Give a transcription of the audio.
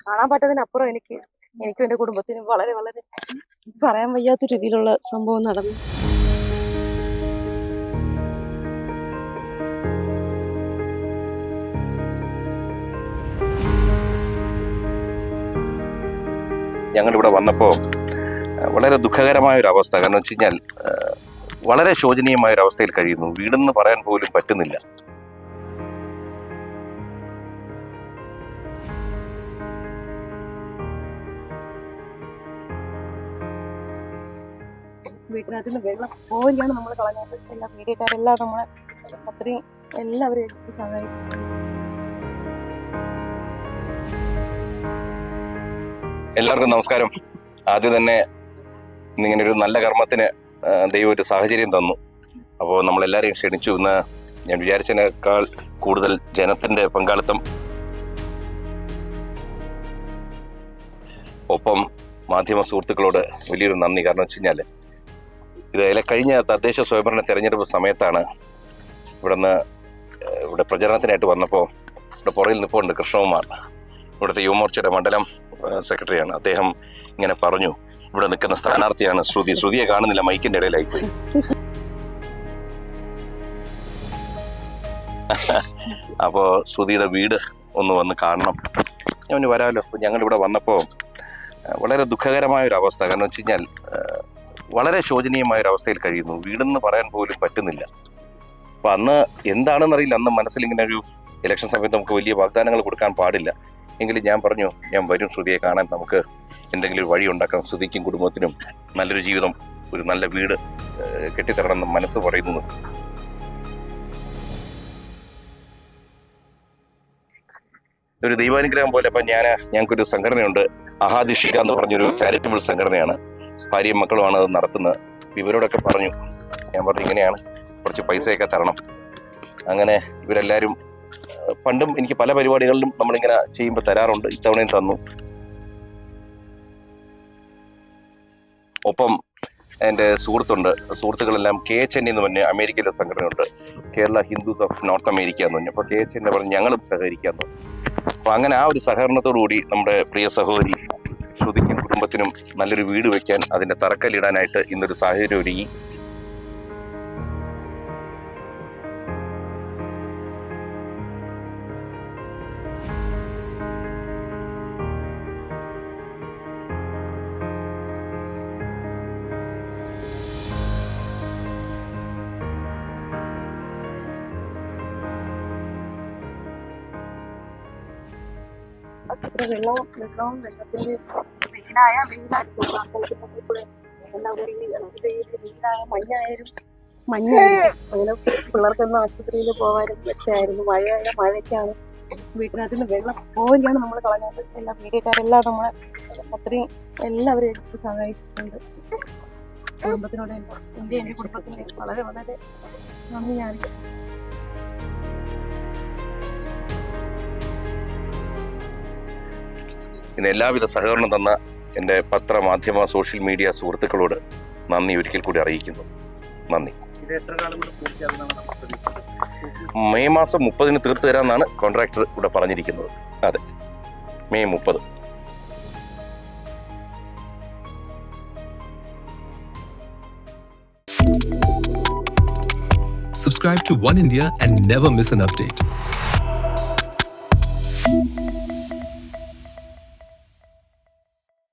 കാണാൻ പറ്റതിനപ്പുറം എനിക്കും എൻ്റെ കുടുംബത്തിനും വളരെ വളരെ പറയാൻ വയ്യാത്ത രീതിയിലുള്ള സംഭവം നടന്നു. ഞങ്ങളിവിടെ വന്നപ്പോൾ വളരെ ദുഃഖകരമായ ഒരു അവസ്ഥ. കാരണം വെച്ച് കഴിഞ്ഞാൽ വളരെ ശോചനീയമായ ഒരു അവസ്ഥയിൽ കഴിയുന്നു. വീടെന്ന് പറയാൻ പോലും പറ്റുന്നില്ല. വീട്ടിനകത്ത് നിന്ന് വെള്ളം പോലെയാണ് നമ്മൾ കളഞ്ഞത്. എല്ലാ മീഡിയക്കാരെല്ലാം നമ്മളെ അത്രയും എല്ലാവരും എടുത്ത് സഹായിച്ചു. എല്ലാവർക്കും നമസ്കാരം. ആദ്യം തന്നെ ഇന്നിങ്ങനെ ഒരു നല്ല കർമ്മത്തിന് ദൈവം ഒരു സാഹചര്യം തന്നു. അപ്പോൾ നമ്മളെല്ലാവരെയും ക്ഷണിച്ചു. ഇന്ന് ഞാൻ വിചാരിച്ചതിനേക്കാൾ കൂടുതൽ ജനത്തിൻ്റെ പങ്കാളിത്തം, ഒപ്പം മാധ്യമ സുഹൃത്തുക്കളോട് വലിയൊരു നന്ദി. കാരണം വെച്ച് കഴിഞ്ഞാൽ ഇത് കഴിഞ്ഞ തദ്ദേശ സ്വയംഭരണ തെരഞ്ഞെടുപ്പ് സമയത്താണ് ഇവിടെ പ്രചരണത്തിനായിട്ട് വന്നപ്പോൾ ഇവിടെ പുറകിൽ നിൽപ്പുണ്ട് കൃഷ്ണകുമാർ, ഇവിടുത്തെ യുവമോർച്ചയുടെ മണ്ഡലം സെക്രട്ടറിയാണ്. അദ്ദേഹം ഇങ്ങനെ പറഞ്ഞു, ഇവിടെ നിൽക്കുന്ന സ്ഥാനാർത്ഥിയാണ് ശ്രുതി. ശ്രുതിയെ കാണുന്നില്ല, മൈക്കിന്റെ ഇടയിലായിപ്പോയി. അപ്പോൾ ശ്രുതിയുടെ വീട് ഒന്ന് വന്ന് കാണണം. ഞാൻ വരാമല്ലോ. അപ്പോൾ ഞങ്ങളിവിടെ വന്നപ്പോൾ വളരെ ദുഃഖകരമായ ഒരു അവസ്ഥ. കാരണം വെച്ച് കഴിഞ്ഞാൽ വളരെ ശോചനീയമായ ഒരു അവസ്ഥയിൽ കഴിയുന്നു. വീടെന്ന് പറയാൻ പോലും പറ്റുന്നില്ല. അപ്പോൾ അന്ന് എന്താണെന്നറിയില്ല, അന്ന് മനസ്സിലിങ്ങനെ ഒരു ഇലക്ഷൻ സമയത്ത് നമുക്ക് വലിയ വാഗ്ദാനങ്ങൾ കൊടുക്കാൻ പാടില്ല. എങ്കിലും ഞാൻ പറഞ്ഞു, ഞാൻ വരും ശ്രുതിയെ കാണാൻ, നമുക്ക് എന്തെങ്കിലും ഒരു വഴി ഉണ്ടാക്കാം, ശ്രുതിക്കും കുടുംബത്തിനും നല്ലൊരു ജീവിതം, ഒരു നല്ല വീട് കെട്ടിത്തരണമെന്ന് മനസ്സ് പറയുന്നു. ഒരു ദൈവാനുഗ്രഹം പോലെ. അപ്പം ഞങ്ങൾക്കൊരു സംഘടനയുണ്ട്, അഹാദിഷിക എന്ന് പറഞ്ഞൊരു ചാരിറ്റബിൾ സംഘടനയാണ്. ഭാര്യയും മക്കളുമാണ് അത് നടത്തുന്നത്. ഇവരോടൊക്കെ പറഞ്ഞു, ഞാൻ പറഞ്ഞു ഇങ്ങനെയാണ്, കുറച്ച് പൈസയൊക്കെ തരണം. അങ്ങനെ ഇവരെല്ലാവരും പണ്ടും എനിക്ക് പല പരിപാടികളിലും നമ്മളിങ്ങനെ ചെയ്യുമ്പോൾ തരാറുണ്ട്. ഇത്തവണയും തന്നു. ഒപ്പം എൻ്റെ സുഹൃത്തുക്കളെല്ലാം KHN എന്ന് പറഞ്ഞ അമേരിക്കയിലെ സംഘടനയുണ്ട്, Kerala Hindus of North America എന്ന് പറഞ്ഞു. അപ്പോൾ KHN പറഞ്ഞ് ഞങ്ങളും സഹകരിക്കാമെന്ന് പറഞ്ഞു. അപ്പോൾ അങ്ങനെ ആ ഒരു സഹകരണത്തോടു കൂടി നമ്മുടെ പ്രിയ സഹോദരി ശ്രുതിക്കും കുടുംബത്തിനും നല്ലൊരു വീട് വയ്ക്കാൻ, അതിൻ്റെ തറക്കല്ലിടാനായിട്ട് ഇന്നൊരു സാഹചര്യം ഒരുങ്ങി. വെള്ളത്തിന്റെ വെയിലായ മഞ്ഞായിരുന്നു. അങ്ങനെ പിള്ളേർക്കൊന്നും ആശുപത്രിയിൽ പോകാനും ഒക്കെയായിരുന്നു. മഴയായ മഴയ്ക്കാണ് വീട്ടിനകത്ത് നിന്ന് വെള്ളം പോലെയാണ് നമ്മൾ കളഞ്ഞത്. എല്ലാ മീഡിയക്കാരെല്ലാം നമ്മളെ അത്രയും എല്ലാവരും എടുത്ത് സഹായിച്ചിട്ടുണ്ട്. കുടുംബത്തിനോട് എൻ്റെ കുടുംബത്തിന് വളരെ വളരെ നന്ദി. ഞാൻ ഇന്ന് എല്ലാവിധ സഹകരണം തന്ന എൻ്റെ പത്ര, മാധ്യമ, സോഷ്യൽ മീഡിയ സുഹൃത്തുക്കളോട് നന്ദി ഒരിക്കൽ കൂടി അറിയിക്കുന്നു. നന്ദി. മെയ് മാസം 30 തീർത്തു തരാമെന്നാണ് കോൺട്രാക്ടർ ഇവിടെ പറഞ്ഞിരിക്കുന്നത്. അതെ, May 30. Subscribe to One India and never miss an update.